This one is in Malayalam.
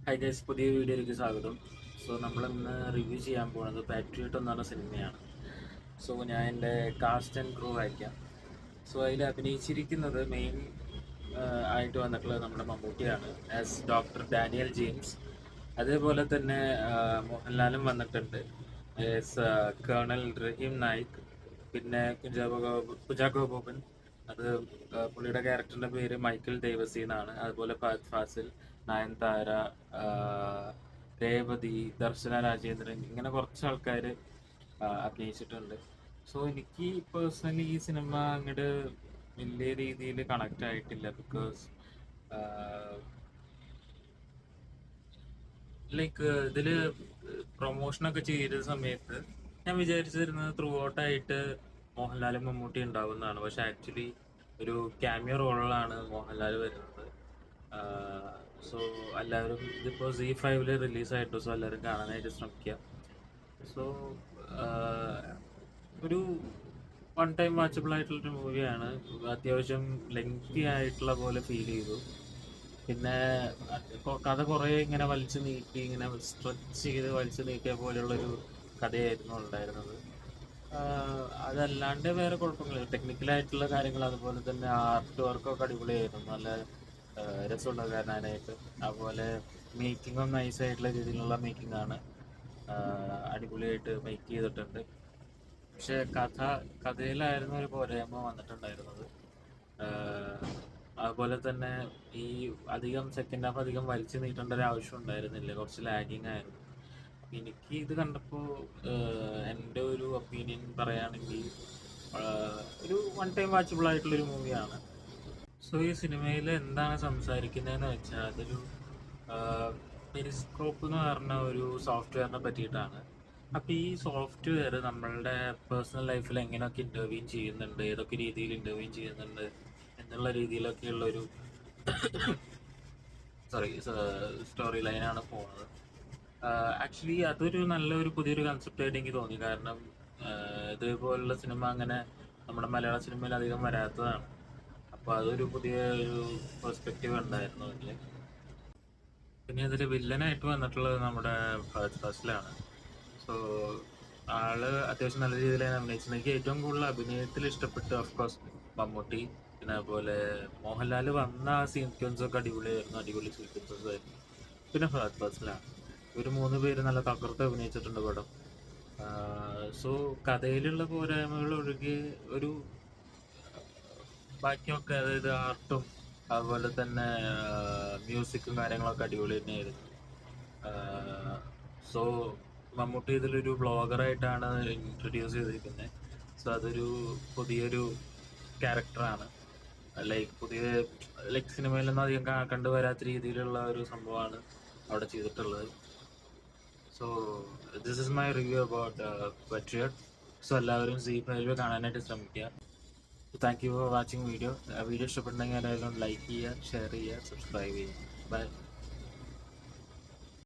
ഹൈ ഗൈസ്, പുതിയ വീഡിയോയിലേക്ക് സ്വാഗതം. സോ നമ്മളിന്ന് റിവ്യൂ ചെയ്യാൻ പോകുന്നത് പാട്രിയോട്ട് എന്ന് പറഞ്ഞ സിനിമയാണ്. സോ ഞാൻ എൻ്റെ കാസ്റ്റ് ആൻഡ് ക്രൂ വായിക്കാം. സോ അതിൽ അഭിനയിച്ചിരിക്കുന്നത് മെയിൻ ആയിട്ട് വന്നിട്ടുള്ളത് നമ്മുടെ മമ്മൂട്ടിയാണ് ആസ് ഡോക്ടർ ഡാനിയൽ ജെയിംസ്. അതേപോലെ തന്നെ മോഹൻലാലും വന്നിട്ടുണ്ട് ആസ് കേണൽ റഹീം നായിക്. പിന്നെ കുഞ്ചാക്കോ ബോബൻ, അത് പുള്ളിയുടെ ക്യാരക്ടറിന്റെ പേര് മൈക്കിൾ ദേവസി എന്നാണ്. അതുപോലെ ഫഹദ് ഫാസിൽ, നയൻതാര, രേവതി, ദർശന രാജേന്ദ്രൻ, ഇങ്ങനെ കുറച്ച് ആൾക്കാർ അഭിനയിച്ചിട്ടുണ്ട്. സോ എനിക്ക് പേഴ്സണലി ഈ സിനിമ അങ്ങോട്ട് വലിയ രീതിയിൽ കണക്റ്റ് ആയിട്ടില്ല. ബിക്കോസ് ലൈക്ക് ഇതില് പ്രൊമോഷനൊക്കെ ചെയ്ത സമയത്ത് ഞാൻ വിചാരിച്ചിരുന്നത് ത്രൂ ഔട്ടായിട്ട് മോഹൻലാലും മമ്മൂട്ടി ഉണ്ടാവുന്നതാണ്. പക്ഷെ ആക്ച്വലി ഒരു ക്യാമിയോ റോളിലാണ് മോഹൻലാൽ വരുന്നത്. സോ എല്ലാവരും ഇതിപ്പോൾ Z5 റിലീസായിട്ടു. സോ എല്ലാവരും കാണാനായിട്ട് ശ്രമിക്കുക. സോ ഒരു വൺ ടൈം വാച്ചബിൾ ആയിട്ടുള്ളൊരു മൂവിയാണ്. അത്യാവശ്യം ലെങ്തി ആയിട്ടുള്ള പോലെ ഫീൽ ചെയ്തു. പിന്നെ കഥ കുറേ ഇങ്ങനെ വലിച്ചു നീട്ടി, ഇങ്ങനെ സ്ട്രെച്ച് ചെയ്ത് വലിച്ചു നീക്കിയ പോലെയുള്ളൊരു കഥയായിരുന്നു ഉണ്ടായിരുന്നത്. അതല്ലാണ്ട് വേറെ കുഴപ്പങ്ങളില്ല. ടെക്നിക്കലായിട്ടുള്ള കാര്യങ്ങൾ, അതുപോലെ തന്നെ ആർട്ട് വർക്കൊക്കെ അടിപൊളിയായിരുന്നു. നല്ല രസമുള്ള കാണാനായിട്ട്. അതുപോലെ മേക്കിങ്ങും നൈസായിട്ടുള്ള രീതിയിലുള്ള മേക്കിംഗ് ആണ്. അടിപൊളിയായിട്ട് മേക്ക് ചെയ്തിട്ടുണ്ട്. പക്ഷെ കഥയിലായിരുന്നു ഒരു പോരായ്മ വന്നിട്ടുണ്ടായിരുന്നത്. അതുപോലെ തന്നെ ഈ അധികം സെക്കൻഡ് ഹാഫ് അധികം വലിച്ചു നീട്ടേണ്ട ഒരു ആവശ്യം ഉണ്ടായിരുന്നില്ല. കുറച്ച് ലാഗിങ് ആയിരുന്നു. എനിക്ക് ഇത് കണ്ടപ്പോൾ എൻ്റെ ഒരു ഒപ്പീനിയൻ പറയുകയാണെങ്കിൽ ഒരു വൺ ടൈം വാച്ചബിൾ ആയിട്ടുള്ളൊരു മൂവിയാണ്. സോ ഈ സിനിമയിൽ എന്താണ് സംസാരിക്കുന്നതെന്ന് വെച്ചാൽ അതൊരു പെരിസ്കോപ്പ് എന്ന് പറഞ്ഞ ഒരു സോഫ്റ്റ്വെയറിനെ പറ്റിയിട്ടാണ്. അപ്പോൾ ഈ സോഫ്റ്റ്വെയർ നമ്മളുടെ പേഴ്സണൽ ലൈഫിൽ എങ്ങനെയൊക്കെ ഇൻ്റർവ്യൂൻ ചെയ്യുന്നുണ്ട്, ഏതൊക്കെ രീതിയിൽ ഇൻ്റർവ്യൂൻ ചെയ്യുന്നുണ്ട് എന്നുള്ള രീതിയിലൊക്കെയുള്ളൊരു സ്റ്റോറി ലൈനാണ് പോകുന്നത്. ആക്ച്വലി അതൊരു നല്ലൊരു പുതിയൊരു കൺസെപ്റ്റായിട്ട് എനിക്ക് തോന്നി. കാരണം ഇതേപോലുള്ള സിനിമ അങ്ങനെ നമ്മുടെ മലയാള സിനിമയിൽ അധികം വരാത്തതാണ്. അപ്പോൾ അതൊരു പുതിയ ഒരു പെർസ്പെക്റ്റീവ് ഉണ്ടായിരുന്നു അതിൽ. പിന്നെ അതിൽ വില്ലനായിട്ട് വന്നിട്ടുള്ളത് നമ്മുടെ ഫഹദ് ഫാസിലാണ്. സോ ആള് അത്യാവശ്യം നല്ല രീതിയിലാണ് അഭിനയിച്ചത്. എനിക്ക് ഏറ്റവും കൂടുതൽ അഭിനയത്തിൽ ഇഷ്ടപ്പെട്ട ഓഫ്കോഴ്സ് മമ്മൂട്ടി. പിന്നെ അതുപോലെ മോഹൻലാൽ വന്ന ആ സീക്വൻസൊക്കെ അടിപൊളിയായിരുന്നു. അടിപൊളി സീക്വൻസസ് ആയിരുന്നു. പിന്നെ ഫഹദ് ഫാസിലാണ്. ഇവർ 3 പേര് നല്ല തകർത്ത് അഭിനയിച്ചിട്ടുണ്ട് പടം. സോ കഥയിലുള്ള പോരായ്മകൾ ഒഴികെ ഒരു ബാക്കിയൊക്കെ, അതായത് ആർട്ടും അതുപോലെ തന്നെ മ്യൂസിക്കും കാര്യങ്ങളൊക്കെ അടിപൊളി തന്നെയായിരുന്നു. സോ മമ്മൂട്ടി ഇതിലൊരു വ്ളോഗറായിട്ടാണ് ഇൻട്രൊഡ്യൂസ് ചെയ്തിരിക്കുന്നത്. സോ അതൊരു പുതിയൊരു ക്യാരക്ടറാണ്. ലൈക്ക് സിനിമയിലൊന്നും അധികം കണ്ടുവരാത്ത രീതിയിലുള്ള ഒരു സംഭവമാണ് അവിടെ ചെയ്തിട്ടുള്ളത്. So this is my review about patriot. So എല്ലാവരും Z5 കാണാനായിട്ട് ശ്രമിക്കുക. Thank you for watching video. Video ഇഷ്ടപ്പെട്ടെങ്കിൽ എല്ലാവരും ലൈക്ക് ചെയ്യുക, ഷെയർ ചെയ്യുക, സബ്സ്ക്രൈബ് ചെയ്യുക. ബൈ.